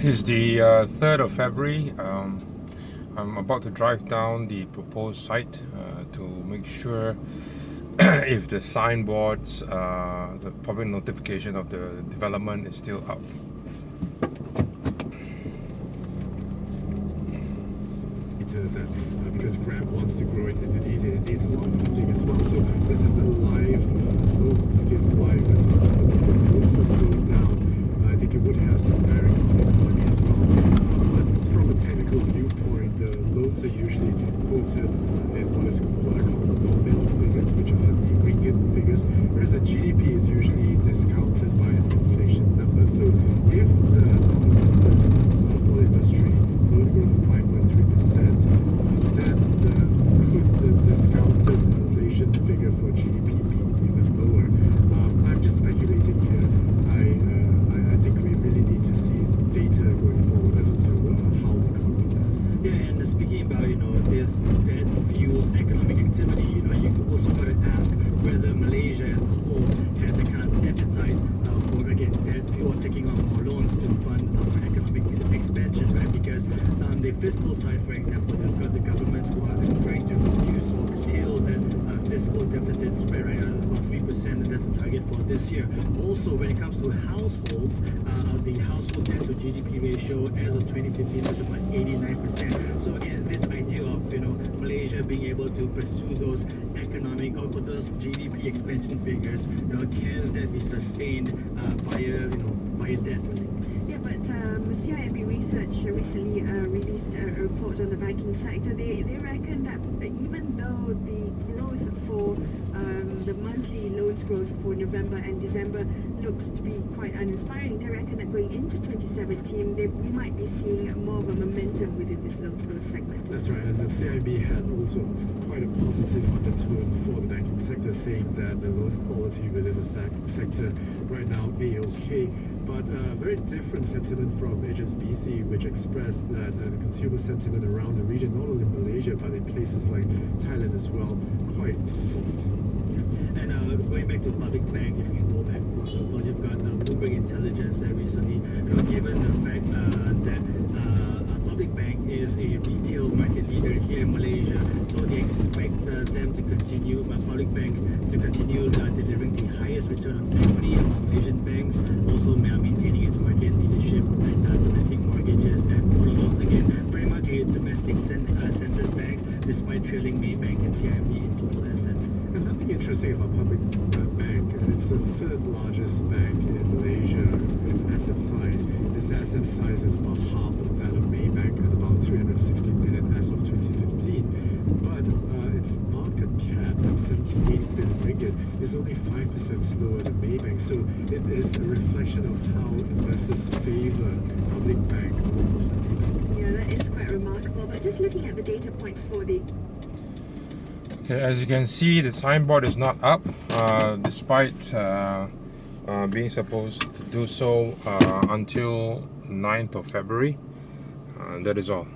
It's the 3rd of February. I'm about to drive down the proposed site to make sure if the signboards, the public notification of the development is still up. Because Grab wants to grow in Indonesia, it needs a lot of funding as well. So this is the live loans given by the loans are slowing down. I think it would have some bearing on the economy as well. But from a technical viewpoint, the loans are usually quoted in what I call nominal figures, which are the ringgit figures, whereas the GDP is usually discounted by an inflation number. So if the numbers for the industry loan growth of 5.3%, then could the discounted inflation figure for GDP be even lower? I'm just speculating here. I think we really need to see data going forward as to how the economy does. Yeah, and speaking about this debt-fueled economic activity, you also got to ask whether Malaysia as a whole has a kind of appetite for again debt-fueled taking on more loans to fund our economic expansion, right? Because on the fiscal side, for example, you've got the government who are trying to reduce or curtail the fiscal deficit spread, right? About 3%, and that's the target for this year. Also, when it comes to households, the household debt to GDP ratio as of 2015 was about 89%. So again, this idea of Malaysia being able to pursue those economic or those GDP expansion figures, can that be sustained via debt? Yeah, but CIMB Research recently released a report on the banking sector. They reckon that even though the growth for the monthly loans growth for November and December looks to be quite uninspiring, they reckon that going into 2017, we might be seeing more of a momentum within this loans growth segment. That's right, and the CIB had also quite a positive undertone for the banking sector, saying that the loan quality within the sector right now A-OK. But very different sentiment from HSBC, which expressed that the consumer sentiment around the region, not only Malaysia but in places like Thailand as well, quite soft. And going back to public bank, if you can go back for so long, you've got Bloomberg Intelligence that recently, given the fact that public bank is a retail market leader here in Malaysia, so they expect them to continue, public bank to continue delivering the highest return on equity among Malaysian banks, also maintaining its market leadership in domestic mortgages and auto loans. Again, very much a domestic centered bank, despite trailing Maybank and CIMB in total assets. And something interesting about public bank, it's the third largest bank in Malaysia in asset size. Its asset size is about half of that of Maybank at about 360 million as of 2015. But its market cap at 78 billion ringgit is only 5% lower than Maybank. So it is a reflection of how investors favor public bank. Yeah, that is quite remarkable. But just looking at the data points for the Okay, as you can see, the signboard is not up, despite being supposed to do so until 9th of February. That is all.